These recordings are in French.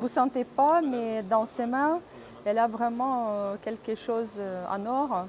Vous ne sentez pas, mais dans ses mains, elle a vraiment quelque chose en or.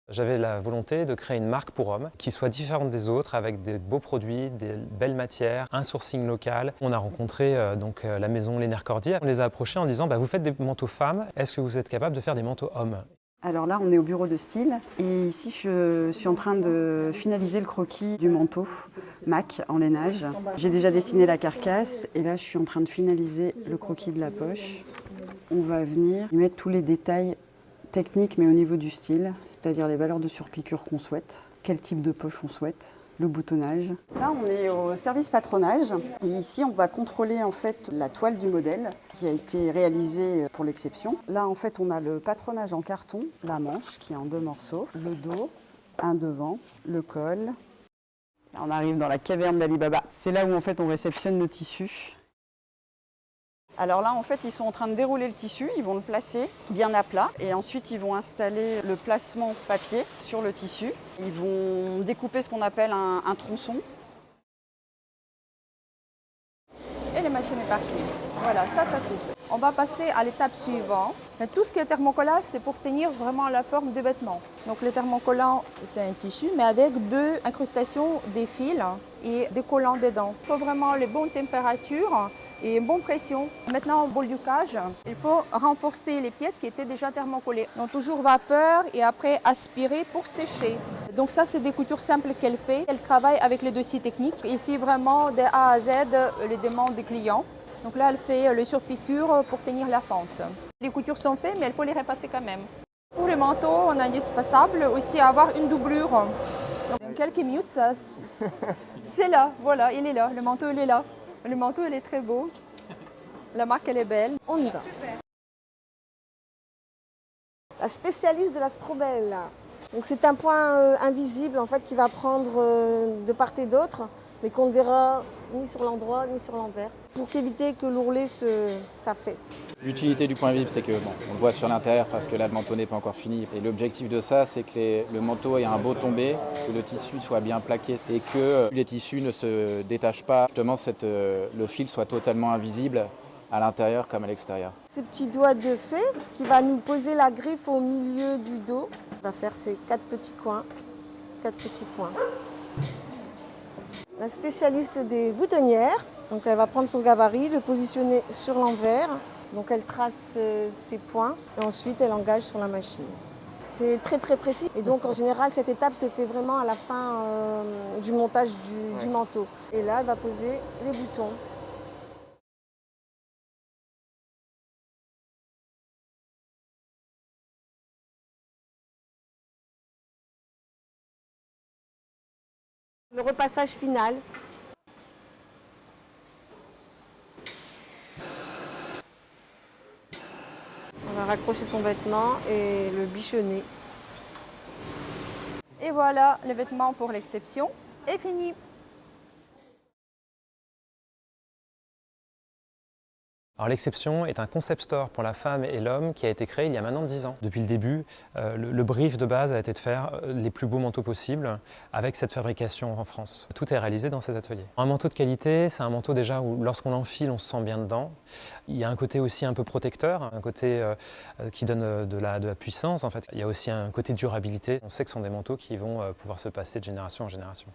J'avais la volonté de créer une marque pour hommes qui soit différente des autres, avec des beaux produits, des belles matières, un sourcing local. On a rencontré la maison Lénaire-Cordier. On les a approchés en disant vous faites des manteaux femmes, est-ce que vous êtes capable de faire des manteaux hommes? Alors là, on est au bureau de style et ici, je suis en train de finaliser le croquis du manteau MAC en lainage. J'ai déjà dessiné la carcasse et là, je suis en train de finaliser le croquis de la poche. On va venir mettre tous les détails techniques, mais au niveau du style, c'est-à-dire les valeurs de surpiqûre qu'on souhaite, quel type de poche on souhaite, le boutonnage. Là, on est au service patronage et ici, on va contrôler en fait la toile du modèle qui a été réalisée pour l'exception. Là, en fait, on a le patronage en carton, la manche qui est en 2 morceaux, le dos, un devant, le col. Là, on arrive dans la caverne d'Ali Baba. C'est là où en fait on réceptionne nos tissus. Alors là, en fait, ils sont en train de dérouler le tissu, ils vont le placer bien à plat et ensuite ils vont installer le placement papier sur le tissu. Ils vont découper ce qu'on appelle un tronçon. Et la machine est partie. Voilà, ça coupe. On va passer à l'étape suivante. Mais tout ce qui est thermocollant, c'est pour tenir vraiment la forme du vêtement. Donc le thermocollant, c'est un tissu, mais avec 2 incrustations, des fils et des collants dedans. Il faut vraiment les bonnes températures et une bonne pression. Maintenant, au bol du cage, il faut renforcer les pièces qui étaient déjà thermocollées. Donc toujours vapeur et après aspirer pour sécher. Donc ça, c'est des coutures simples qu'elle fait. Elle travaille avec les dossiers techniques. Ici, vraiment, de A à Z, les demandes des clients. Donc là, elle fait le surpiqûre pour tenir la fente. Les coutures sont faites, mais il faut les repasser quand même. Pour les manteaux, on a indispensable aussi avoir une doublure. Donc, dans quelques minutes, ça, c'est là, voilà, il est là. Le manteau, il est là. Le manteau, il est très beau. La marque, elle est belle. On y va. La spécialiste de la strobelle. Donc c'est un point invisible en fait qui va prendre de part et d'autre, mais qu'on ne verra ni sur l'endroit ni sur l'envers, pour éviter que l'ourlet s'affaisse. L'utilité du point visible, c'est que on le voit sur l'intérieur parce que là le manteau n'est pas encore fini. Et l'objectif de ça, c'est que le manteau ait un beau tombé, que le tissu soit bien plaqué et que les tissus ne se détachent pas. Justement, le fil soit totalement invisible à l'intérieur comme à l'extérieur. Ces petits doigts de fée qui va nous poser la griffe au milieu du dos. On va faire ces 4 petits coins, 4 petits points. La spécialiste des boutonnières, donc elle va prendre son gabarit, le positionner sur l'envers. Donc elle trace ses points et ensuite elle engage sur la machine. C'est très très précis et donc en général cette étape se fait vraiment à la fin du montage du manteau. Et là elle va poser les boutons. Le repassage final. On va raccrocher son vêtement et le bichonner. Et voilà, le vêtement pour l'exception est fini. Alors l'Exception est un concept store pour la femme et l'homme qui a été créé il y a maintenant 10 ans. Depuis le début, le brief de base a été de faire les plus beaux manteaux possibles avec cette fabrication en France. Tout est réalisé dans ces ateliers. Un manteau de qualité, c'est un manteau déjà où lorsqu'on l'enfile, on se sent bien dedans. Il y a un côté aussi un peu protecteur, un côté qui donne de la puissance en fait. Il y a aussi un côté durabilité. On sait que ce sont des manteaux qui vont pouvoir se passer de génération en génération.